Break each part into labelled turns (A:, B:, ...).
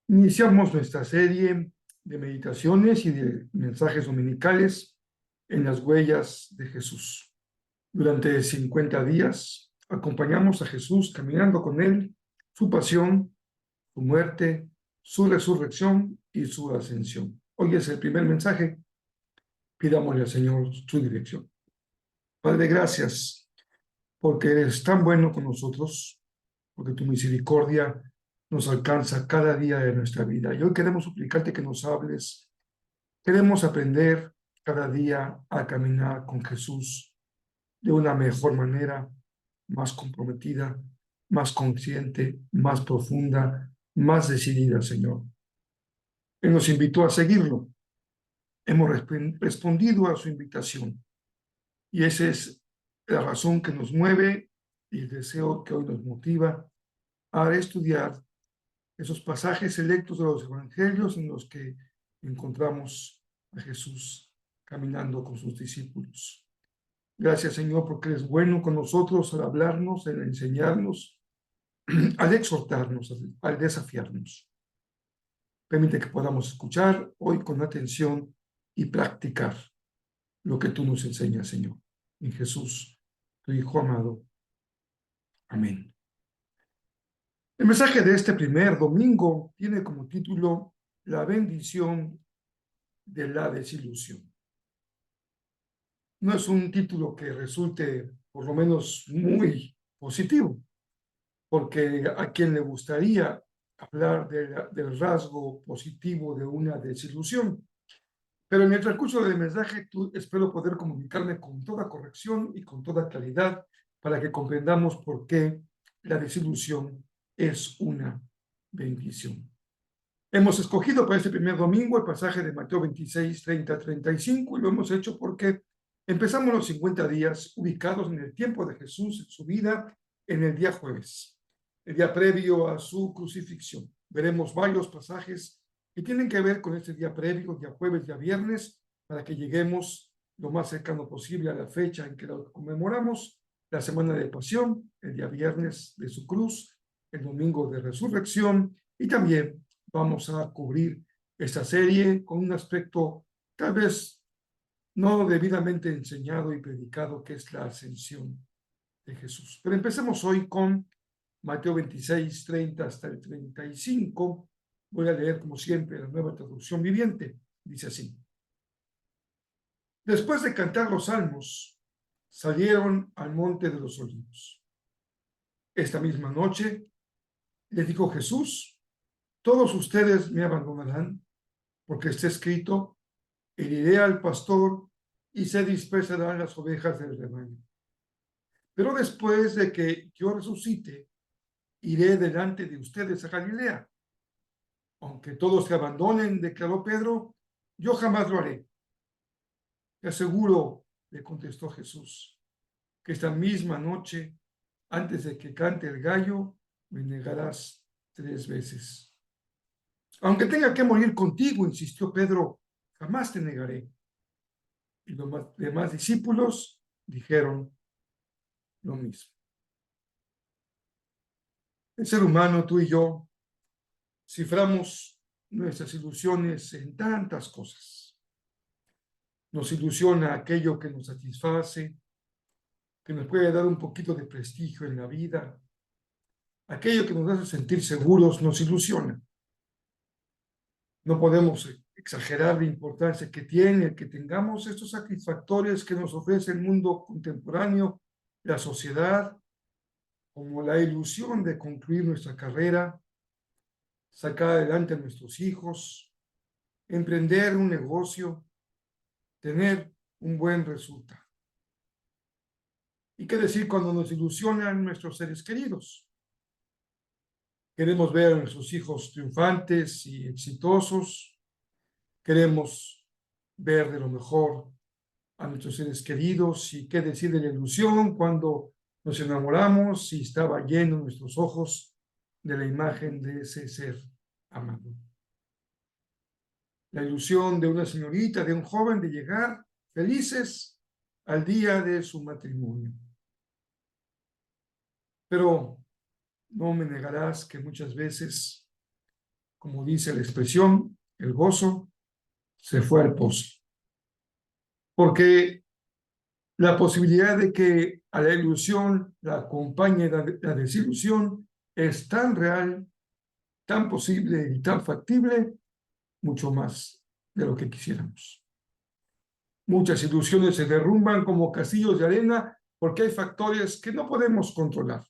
A: Iniciamos nuestra serie de meditaciones y de mensajes dominicales en las huellas de Jesús. Durante 50 días acompañamos a Jesús caminando con él, su pasión, su muerte, su resurrección y su ascensión. Hoy es el primer mensaje. Pidámosle al Señor su dirección. Padre, gracias porque eres tan bueno con nosotros, porque tu misericordia nos alcanza cada día de nuestra vida. Y hoy queremos suplicarte que nos hables. Queremos aprender cada día a caminar con Jesús de una mejor manera, más comprometida, más consciente, más profunda, más decidida, Señor. Él nos invitó a seguirlo. Hemos respondido a su invitación. Y esa es la razón que nos mueve y el deseo que hoy nos motiva a estudiar esos pasajes selectos de los evangelios en los que encontramos a Jesús caminando con sus discípulos. Gracias, Señor, porque eres bueno con nosotros al hablarnos, al enseñarnos, al exhortarnos, al desafiarnos. Permite que podamos escuchar hoy con atención y practicar lo que tú nos enseñas, Señor. En Jesús, tu Hijo amado. Amén. El mensaje de este primer domingo tiene como título La bendición de la desilusión. No es un título que resulte, por lo menos, muy positivo, porque a quien le gustaría hablar del rasgo positivo de una desilusión. Pero en el transcurso del mensaje espero poder comunicarme con toda corrección y con toda claridad para que comprendamos por qué la desilusión es una bendición. Hemos escogido para este primer domingo el pasaje de Mateo 26, 30, 35 y lo hemos hecho porque empezamos los 50 días ubicados en el tiempo de Jesús, en su vida, en el día jueves, el día previo a su crucifixión. Veremos varios pasajes que tienen que ver con este día previo, día jueves, día viernes, para que lleguemos lo más cercano posible a la fecha en que lo conmemoramos, la semana de pasión, el día viernes de su cruz, el domingo de resurrección y también vamos a cubrir esta serie con un aspecto tal vez no debidamente enseñado y predicado, que es la ascensión de Jesús. Pero empecemos hoy con Mateo 26, 30 hasta el 35. Voy a leer, como siempre, la Nueva Traducción Viviente. Dice así: Después de cantar los salmos, salieron al monte de los olivos. Esta misma noche les dijo Jesús: todos ustedes me abandonarán, porque está escrito: heriré al pastor y se dispersarán las ovejas del rebaño. Pero después de que yo resucite, iré delante de ustedes a Galilea. Aunque todos se abandonen, declaró Pedro, yo jamás lo haré. Te aseguro, le contestó Jesús, que esta misma noche, antes de que cante el gallo, me negarás 3 veces. Aunque tenga que morir contigo, insistió Pedro, jamás te negaré. Y los demás discípulos dijeron lo mismo. El ser humano, tú y yo, ciframos nuestras ilusiones en tantas cosas. Nos ilusiona aquello que nos satisface, que nos puede dar un poquito de prestigio en la vida. Aquello que nos hace sentir seguros nos ilusiona. No podemos exagerar la importancia que tiene el que tengamos estos satisfactores que nos ofrece el mundo contemporáneo, la sociedad, como la ilusión de concluir nuestra carrera, sacar adelante a nuestros hijos, emprender un negocio, tener un buen resultado. ¿Y qué decir cuando nos ilusionan nuestros seres queridos? Queremos ver a nuestros hijos triunfantes y exitosos, queremos ver de lo mejor a nuestros seres queridos. Y qué decir de la ilusión cuando nos enamoramos y estaba lleno nuestros ojos de la imagen de ese ser amado. La ilusión de una señorita, de un joven, de llegar felices al día de su matrimonio. Pero no me negarás que muchas veces como dice la expresión, el gozo se fue al pozo. Porque la posibilidad de que a la ilusión la acompañe la desilusión es tan real, tan posible y tan factible, mucho más de lo que quisiéramos. Muchas ilusiones se derrumban como castillos de arena porque hay factores que no podemos controlar.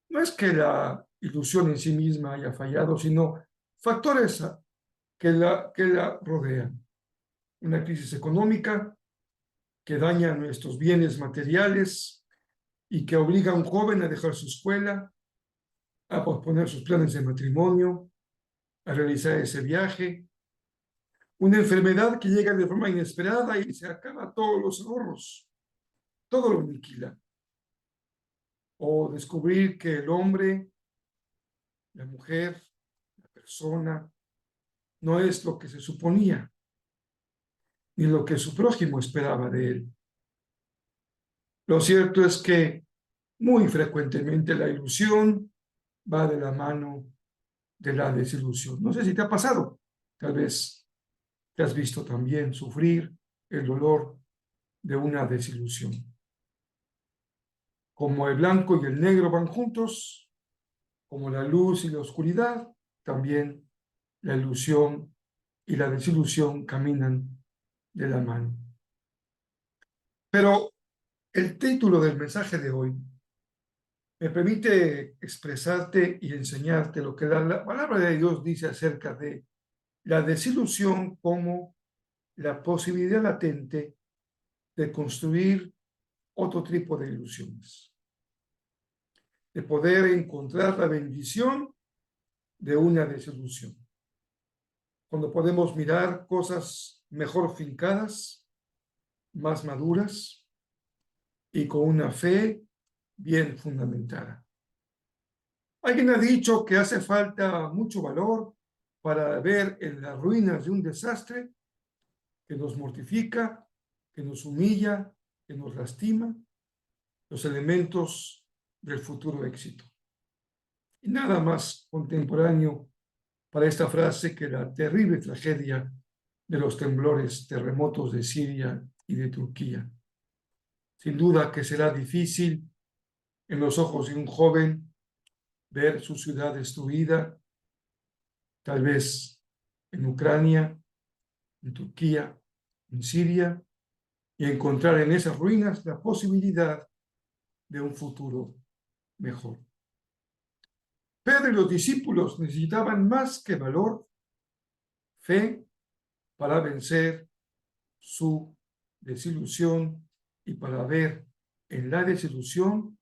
A: No es que la ilusión en sí misma haya fallado, sino factores que la rodean. Una crisis económica que daña nuestros bienes materiales y que obliga a un joven a dejar su escuela, a posponer sus planes de matrimonio, a realizar ese viaje. Una enfermedad que llega de forma inesperada y se acaba todos los ahorros, todo lo aniquila. O descubrir que el hombre, la mujer, la persona, no es lo que se suponía, ni lo que su prójimo esperaba de él. Lo cierto es que muy frecuentemente la ilusión va de la mano de la desilusión. No sé si te ha pasado, tal vez te has visto también sufrir el dolor de una desilusión. Como el blanco y el negro van juntos, como la luz y la oscuridad, también la ilusión y la desilusión caminan de la mano. Pero el título del mensaje de hoy me permite expresarte y enseñarte lo que la palabra de Dios dice acerca de la desilusión como la posibilidad latente de construir otro tipo de ilusiones, de poder encontrar la bendición de una desilusión. Cuando podemos mirar cosas mejor fincadas, más maduras y con una fe bien fundamentada. Alguien ha dicho que hace falta mucho valor para ver en las ruinas de un desastre que nos mortifica, que nos humilla, que nos lastima, los elementos del futuro éxito. Y nada más contemporáneo para esta frase que la terrible tragedia de los temblores, terremotos de Siria y de Turquía. Sin duda que será difícil en los ojos de un joven ver su ciudad destruida, tal vez en Ucrania, en Turquía, en Siria, y encontrar en esas ruinas la posibilidad de un futuro mejor. Pedro y los discípulos necesitaban más que valor, fe, para vencer su desilusión y para ver en la desilusión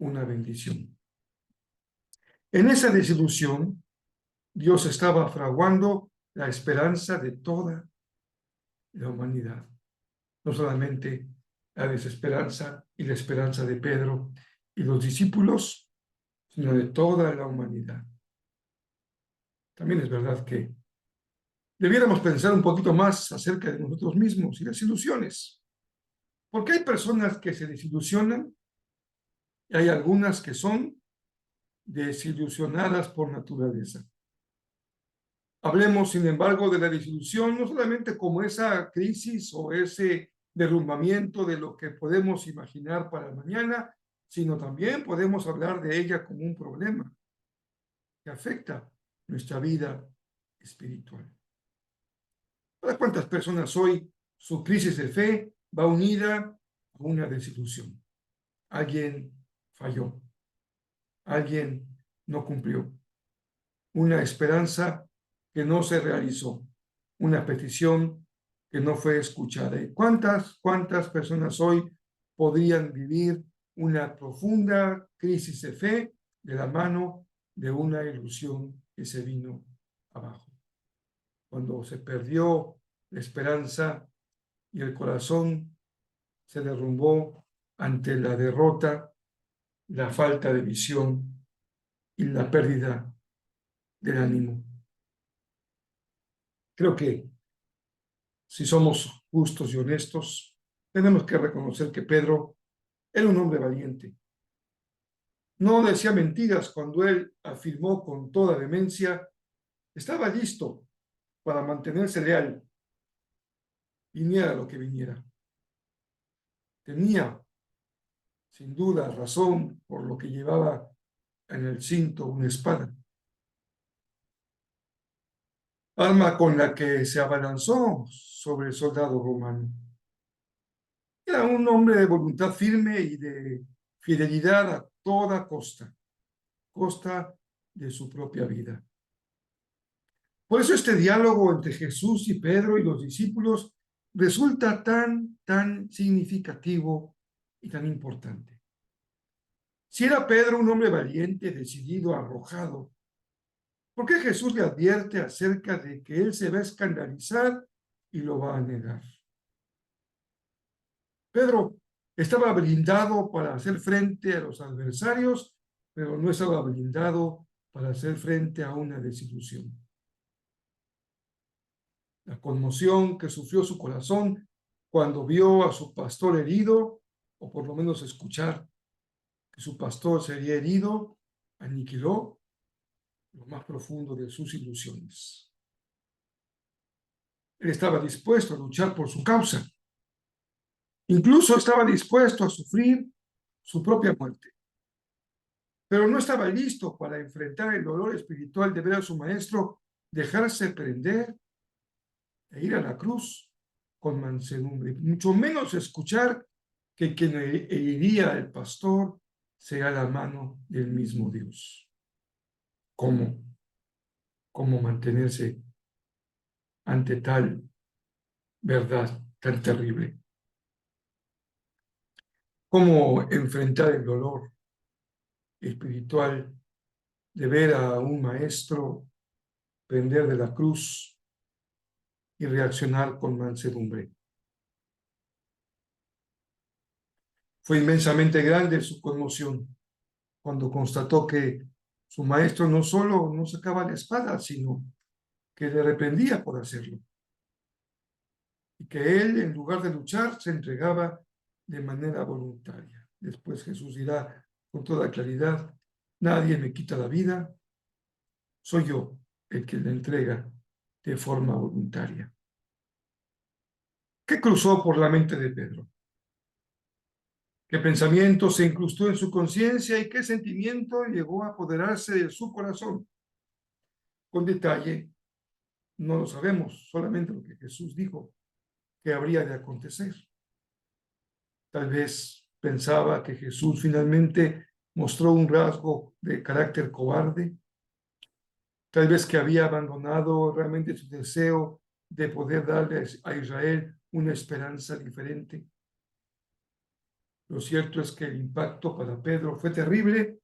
A: una bendición. En esa desilusión, Dios estaba fraguando la esperanza de toda la humanidad. No solamente la desesperanza y la esperanza de Pedro y los discípulos, sino de toda la humanidad. También es verdad que debiéramos pensar un poquito más acerca de nosotros mismos y las ilusiones. Porque hay personas que se desilusionan y hay algunas que son desilusionadas por naturaleza. Hablemos, sin embargo, de la desilusión no solamente como esa crisis o ese derrumbamiento de lo que podemos imaginar para mañana, sino también podemos hablar de ella como un problema que afecta nuestra vida espiritual. ¿Para cuántas personas hoy su crisis de fe va unida a una desilusión? Alguien falló, alguien no cumplió, una esperanza que no se realizó, una petición que no fue escuchada. ¿Y cuántas personas hoy podrían vivir una profunda crisis de fe de la mano de una ilusión que se vino abajo? Cuando se perdió la esperanza y el corazón se derrumbó ante la derrota, la falta de visión y la pérdida del ánimo. Creo que si somos justos y honestos, tenemos que reconocer que Pedro era un hombre valiente. No decía mentiras cuando él afirmó con toda vehemencia Estaba listo para mantenerse leal, viniera lo que viniera. Tenía, sin duda, razón por lo que llevaba en el cinto una espada, arma con la que se abalanzó sobre el soldado romano. Era un hombre de voluntad firme y de fidelidad a toda costa de su propia vida. Por eso este diálogo entre Jesús y Pedro y los discípulos resulta tan significativo y tan importante. Si era Pedro un hombre valiente, decidido, arrojado, ¿por qué Jesús le advierte acerca de que él se va a escandalizar y lo va a negar? Pedro estaba blindado para hacer frente a los adversarios, pero no estaba blindado para hacer frente a una desilusión. La conmoción que sufrió su corazón cuando vio a su pastor herido, o por lo menos escuchar que su pastor sería herido, aniquiló lo más profundo de sus ilusiones. Él estaba dispuesto a luchar por su causa. Incluso estaba dispuesto a sufrir su propia muerte. Pero no estaba listo para enfrentar el dolor espiritual de ver a su maestro dejarse prender e ir a la cruz con mansedumbre. Mucho menos escuchar que quien heriría al pastor sea la mano del mismo Dios. ¿Cómo? ¿Cómo mantenerse ante tal verdad tan terrible? ¿Cómo enfrentar el dolor espiritual de ver a un maestro pender de la cruz y reaccionar con mansedumbre? Fue inmensamente grande su conmoción cuando constató que su maestro no solo no sacaba la espada, sino que le reprendía por hacerlo. Y que él, en lugar de luchar, se entregaba de manera voluntaria. Después Jesús dirá con toda claridad: nadie me quita la vida, soy yo el que la entrega de forma voluntaria. ¿Qué cruzó por la mente de Pedro? ¿Qué pensamiento se incrustó en su conciencia y qué sentimiento llegó a apoderarse de su corazón? Con detalle, no lo sabemos, solamente lo que Jesús dijo que habría de acontecer. Tal vez pensaba que Jesús finalmente mostró un rasgo de carácter cobarde, tal vez que había abandonado realmente su deseo de poder darle a Israel una esperanza diferente. Lo cierto es que el impacto para Pedro fue terrible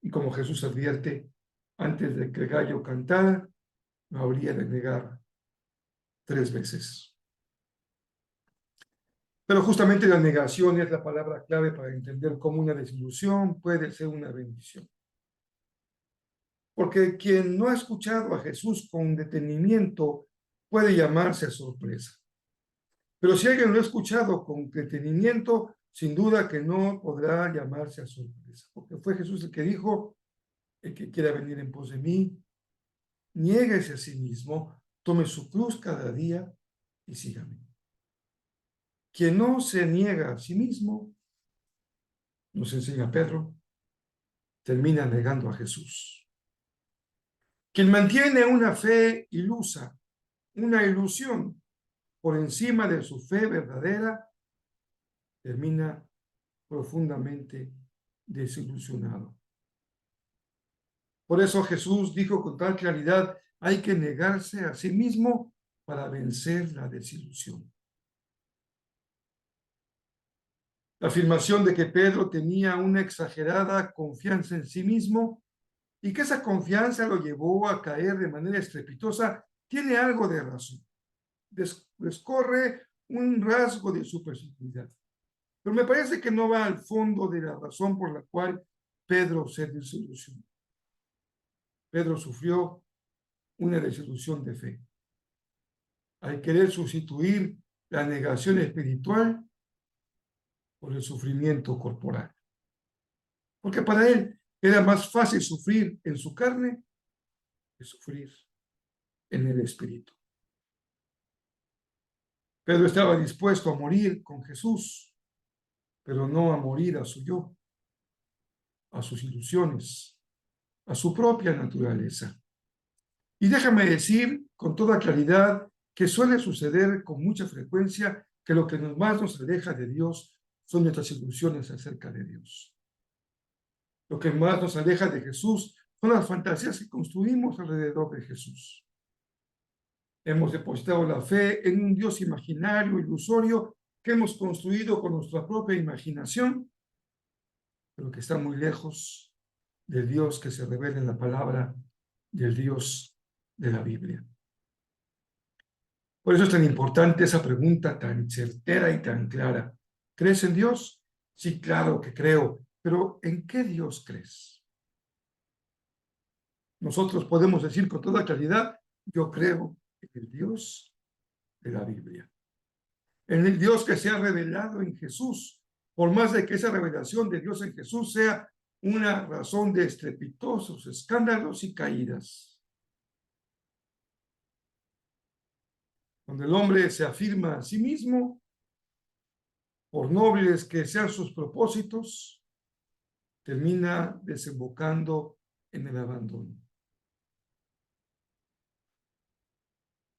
A: y, como Jesús advierte, antes de que el gallo cantara, lo habría de negar 3 veces. Pero justamente la negación es la palabra clave para entender cómo una desilusión puede ser una bendición. Porque quien no ha escuchado a Jesús con detenimiento puede llamarse a sorpresa. Pero si alguien lo ha escuchado con detenimiento, sin duda que no podrá llamarse a sorpresa. Porque fue Jesús el que dijo: el que quiera venir en pos de mí, niéguese a sí mismo, tome su cruz cada día y sígame. Quien no se niega a sí mismo, nos enseña Pedro, termina negando a Jesús. Quien mantiene una fe ilusa, una ilusión por encima de su fe verdadera, termina profundamente desilusionado. Por eso Jesús dijo con tal claridad: hay que negarse a sí mismo para vencer la desilusión. La afirmación de que Pedro tenía una exagerada confianza en sí mismo y que esa confianza lo llevó a caer de manera estrepitosa tiene algo de razón. Descorre un rasgo de su personalidad. Pero me parece que no va al fondo de la razón por la cual Pedro se desilusionó. Pedro sufrió una desilusión de fe al querer sustituir la negación espiritual por el sufrimiento corporal. Porque para él era más fácil sufrir en su carne de sufrir en el Espíritu. Pedro estaba dispuesto a morir con Jesús, pero no a morir a su yo, a sus ilusiones, a su propia naturaleza. Y déjame decir con toda claridad que suele suceder con mucha frecuencia que lo que más nos aleja de Dios son nuestras ilusiones acerca de Dios. Lo que más nos aleja de Jesús son las fantasías que construimos alrededor de Jesús. Hemos depositado la fe en un Dios imaginario, ilusorio, que hemos construido con nuestra propia imaginación, pero que está muy lejos del Dios que se revela en la palabra del Dios de la Biblia. Por eso es tan importante esa pregunta tan certera y tan clara. ¿Crees en Dios? Sí, claro que creo, pero ¿en qué Dios crees? Nosotros podemos decir con toda claridad, yo creo en el Dios de la Biblia, en el Dios que se ha revelado en Jesús, por más de que esa revelación de Dios en Jesús sea una razón de estrepitosos escándalos y caídas. Cuando el hombre se afirma a sí mismo, por nobles que sean sus propósitos, termina desembocando en el abandono.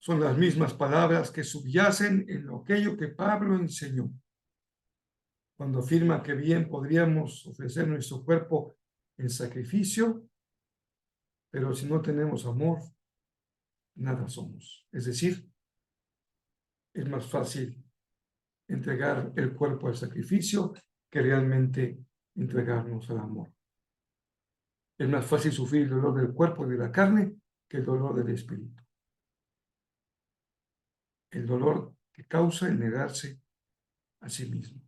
A: Son las mismas palabras que subyacen en aquello que Pablo enseñó, cuando afirma que bien podríamos ofrecer nuestro cuerpo en sacrificio, pero si no tenemos amor, nada somos. Es decir, es más fácil entregar el cuerpo al sacrificio que realmente entregarnos al amor. Es más fácil sufrir el dolor del cuerpo y de la carne que el dolor del espíritu. El dolor que causa el negarse a sí mismo.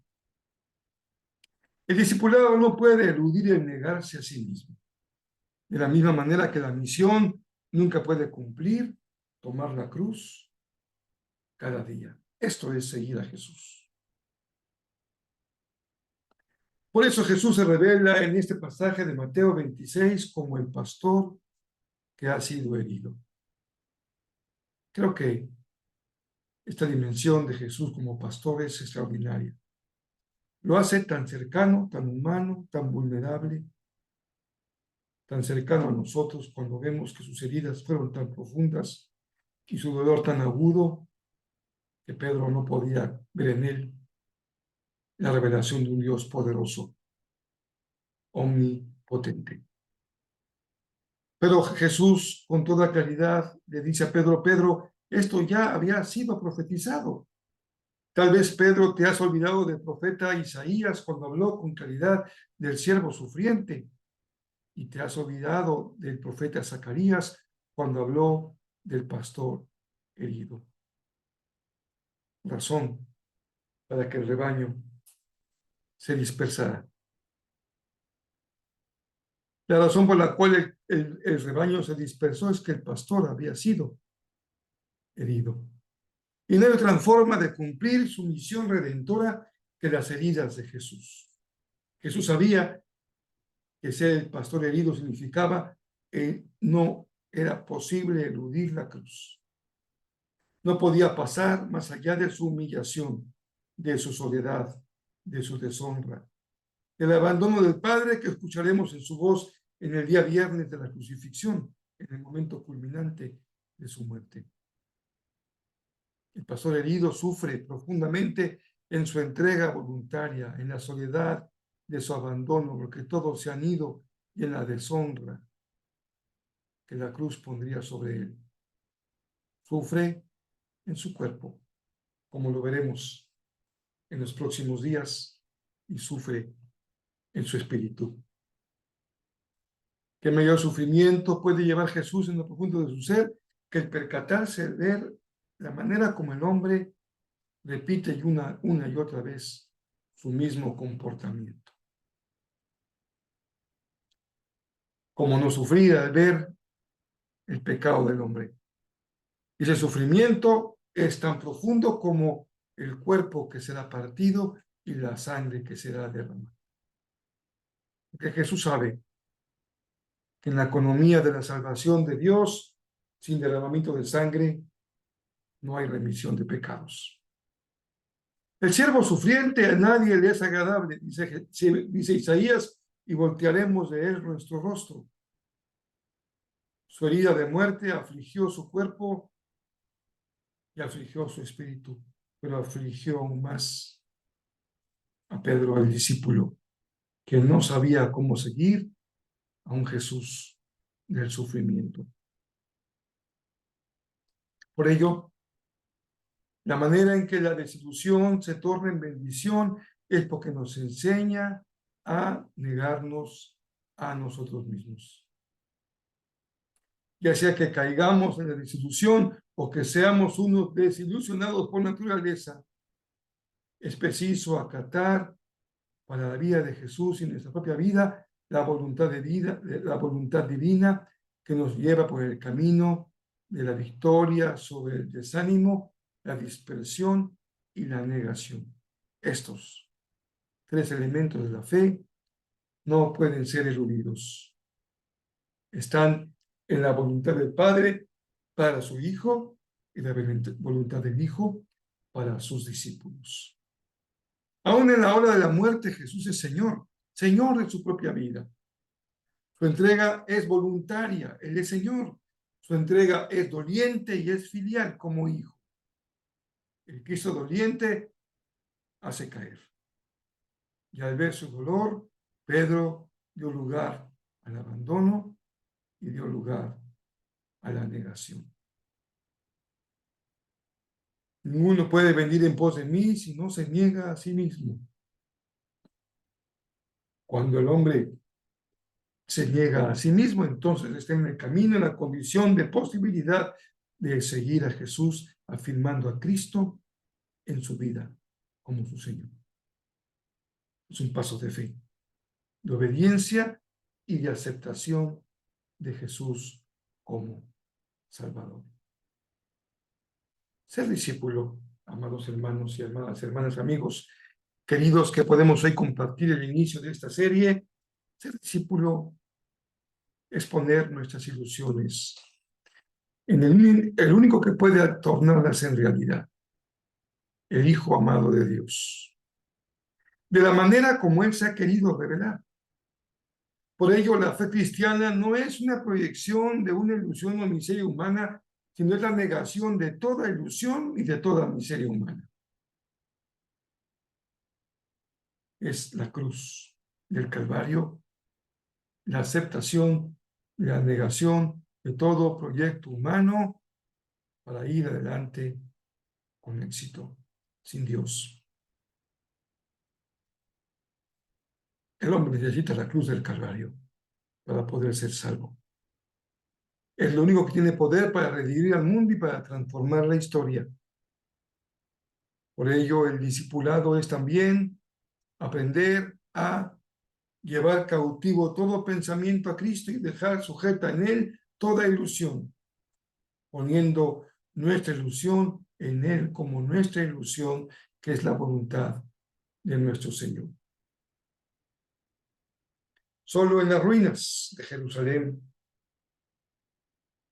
A: El discipulado no puede eludir el negarse a sí mismo. De la misma manera que la misión nunca puede cumplir, tomar la cruz cada día. Esto es seguir a Jesús. Por eso Jesús se revela en este pasaje de Mateo 26 como el pastor que ha sido herido. Creo que esta dimensión de Jesús como pastor es extraordinaria. Lo hace tan cercano, tan humano, tan vulnerable, tan cercano a nosotros cuando vemos que sus heridas fueron tan profundas y su dolor tan agudo que Pedro no podía ver en él la revelación de un Dios poderoso, omnipotente. Pero Jesús, con toda claridad, le dice a Pedro, Pedro, esto ya había sido profetizado. Tal vez, Pedro, te has olvidado del profeta Isaías cuando habló con claridad del siervo sufriente, y te has olvidado del profeta Zacarías cuando habló del pastor herido. Razón para que el rebaño se dispersara. La razón por la cual el rebaño se dispersó es que el pastor había sido herido. Y no hay otra forma de cumplir su misión redentora que las heridas de Jesús. Jesús sabía que ser el pastor herido significaba que no era posible eludir la cruz. No podía pasar más allá de su humillación, de su soledad, de su deshonra, del abandono del Padre que escucharemos en su voz en el día viernes de la crucifixión, en el momento culminante de su muerte. El pastor herido sufre profundamente en su entrega voluntaria, en la soledad de su abandono, porque todos se han ido, y en la deshonra que la cruz pondría sobre él. Sufre en su cuerpo, como lo veremos en los próximos días, y sufre en su espíritu. ¿Qué mayor sufrimiento puede llevar Jesús en lo profundo de su ser que el percatarse de ver la manera como el hombre repite una y otra vez su mismo comportamiento? Como no sufrir al ver el pecado del hombre. Y ese sufrimiento es tan profundo como el cuerpo que será partido y la sangre que será derramada. Porque Jesús sabe que en la economía de la salvación de Dios, sin derramamiento de sangre, no hay remisión de pecados. El siervo sufriente a nadie le es agradable, dice Isaías, y voltearemos de él nuestro rostro. Su herida de muerte afligió su cuerpo y afligió su espíritu, pero afligió aún más a Pedro, el discípulo, que no sabía cómo seguir a un Jesús del sufrimiento. Por ello, la manera en que la desilusión se torna en bendición es porque nos enseña a negarnos a nosotros mismos. Ya sea que caigamos en la desilusión o que seamos unos desilusionados por naturaleza, es preciso acatar para la vida de Jesús y nuestra propia vida la voluntad la voluntad divina que nos lleva por el camino de la victoria sobre el desánimo, la dispersión y la negación. Estos tres elementos de la fe no pueden ser eludidos. Están en la voluntad del Padre para su Hijo y la voluntad del Hijo para sus discípulos. Aún en la hora de la muerte, Jesús es Señor, Señor de su propia vida. Su entrega es voluntaria, Él es Señor. Su entrega es doliente y es filial como hijo. El Cristo doliente hace caer. Y al ver su dolor, Pedro dio lugar al abandono y dio lugar a la negación. Ninguno puede venir en pos de mí si no se niega a sí mismo. Cuando el hombre se niega a sí mismo, entonces está en el camino, en la condición de posibilidad de seguir a Jesús, afirmando a Cristo en su vida como su Señor. Es un paso de fe, de obediencia y de aceptación de Jesús como Salvador. Ser discípulo, amados hermanos y hermanas, amigos, queridos que podemos hoy compartir el inicio de esta serie, ser discípulo es poner nuestras ilusiones en el único que puede tornarlas en realidad, el Hijo amado de Dios, de la manera como Él se ha querido revelar. Por ello, la fe cristiana no es una proyección de una ilusión o miseria humana, sino es la negación de toda ilusión y de toda miseria humana. Es la cruz del Calvario, la aceptación y la negación de todo proyecto humano para ir adelante con éxito, sin Dios. El hombre necesita la cruz del Calvario para poder ser salvo. Es lo único que tiene poder para redimir al mundo y para transformar la historia. Por ello, el discipulado es también aprender a llevar cautivo todo pensamiento a Cristo y dejar sujeta en Él toda ilusión, poniendo nuestra ilusión en Él como nuestra ilusión, que es la voluntad de nuestro Señor. Solo en las ruinas de Jerusalén,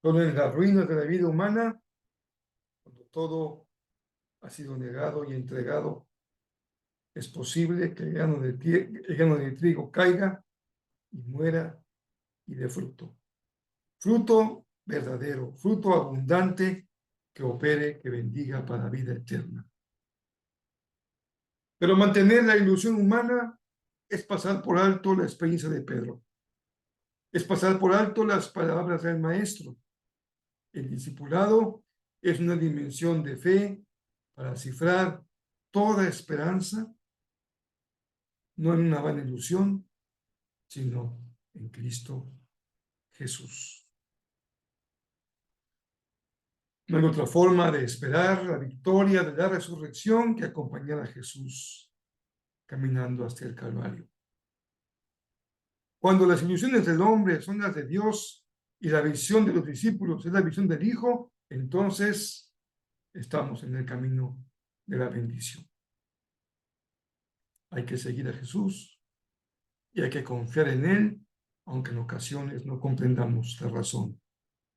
A: solo en las ruinas de la vida humana, cuando todo ha sido negado y entregado, es posible que el grano de trigo caiga y muera y dé fruto. Fruto verdadero, fruto abundante que opere, que bendiga para vida eterna. Pero mantener la ilusión humana es pasar por alto la experiencia de Pedro. Es pasar por alto las palabras del Maestro. El discipulado es una dimensión de fe para cifrar toda esperanza, no en una vana ilusión, sino en Cristo Jesús. No hay otra forma de esperar la victoria de la resurrección que acompañar a Jesús caminando hasta el Calvario. Cuando las ilusiones del hombre son las de Dios y la visión de los discípulos es la visión del Hijo, entonces estamos en el camino de la bendición. Hay que seguir a Jesús y hay que confiar en Él, aunque en ocasiones no comprendamos la razón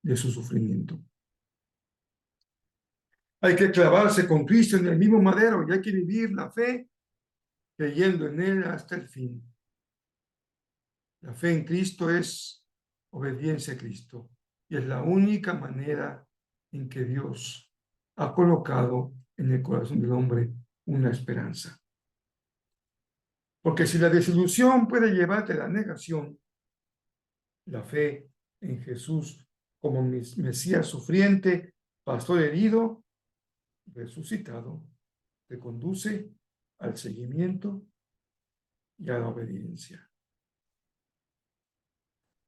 A: de su sufrimiento. Hay que clavarse con Cristo en el mismo madero y hay que vivir la fe creyendo en Él hasta el fin. La fe en Cristo es obediencia a Cristo y es la única manera en que Dios ha colocado en el corazón del hombre una esperanza. Porque si la desilusión puede llevarte a la negación, la fe en Jesús como Mesías sufriente, pastor herido, resucitado, te conduce al seguimiento y a la obediencia.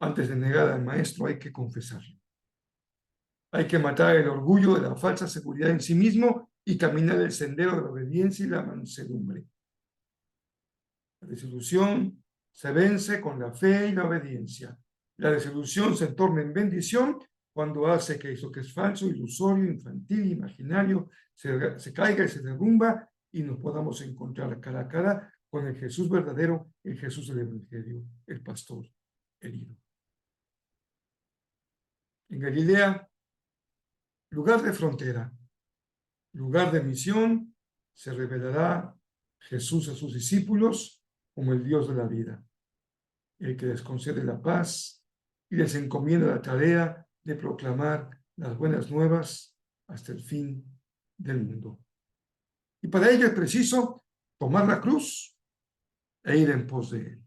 A: Antes de negar al Maestro hay que confesarlo. Hay que matar el orgullo de la falsa seguridad en sí mismo y caminar el sendero de la obediencia y la mansedumbre. La desilusión se vence con la fe y la obediencia. La desilusión se torna en bendición cuando hace que eso que es falso, ilusorio, infantil, imaginario, se caiga y se derrumba y nos podamos encontrar cara a cara con el Jesús verdadero, el Jesús del Evangelio, el pastor herido. En Galilea, lugar de frontera, lugar de misión, se revelará Jesús a sus discípulos como el Dios de la vida, el que les concede la paz y les encomienda la tarea de proclamar las buenas nuevas hasta el fin del mundo. Y para ello es preciso tomar la cruz e ir en pos de él.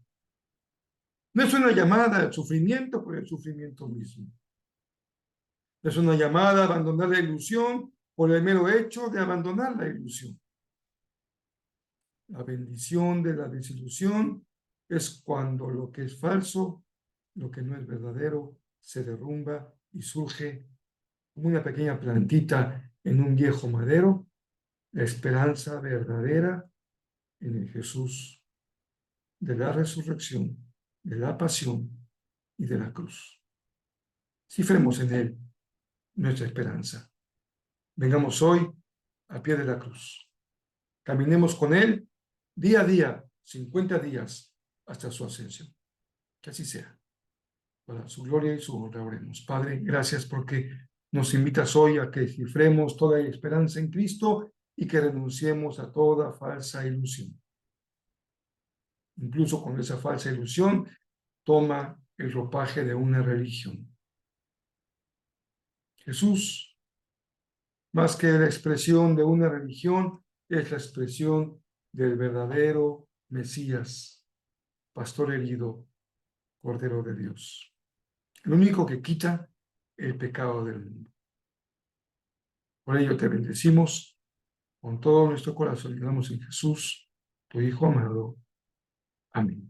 A: No es una llamada al sufrimiento por el sufrimiento mismo. No es una llamada a abandonar la ilusión por el mero hecho de abandonar la ilusión. La bendición de la desilusión es cuando lo que es falso, lo que no es verdadero, se derrumba y surge como una pequeña plantita en un viejo madero, la esperanza verdadera en el Jesús de la resurrección, de la pasión y de la cruz. Cifremos en él nuestra esperanza. Vengamos hoy a pie de la cruz. Caminemos con él día a día, 50 días, hasta su ascensión. Que así sea. Para su gloria y su honra oremos. Padre, gracias porque nos invitas hoy a que cifremos toda esperanza en Cristo y que renunciemos a toda falsa ilusión. Incluso con esa falsa ilusión, toma el ropaje de una religión. Jesús, más que la expresión de una religión, es la expresión del verdadero Mesías, pastor herido, Cordero de Dios, el único que quita el pecado del mundo. Por ello te bendecimos con todo nuestro corazón y damos en Jesús, tu Hijo amado. Amén.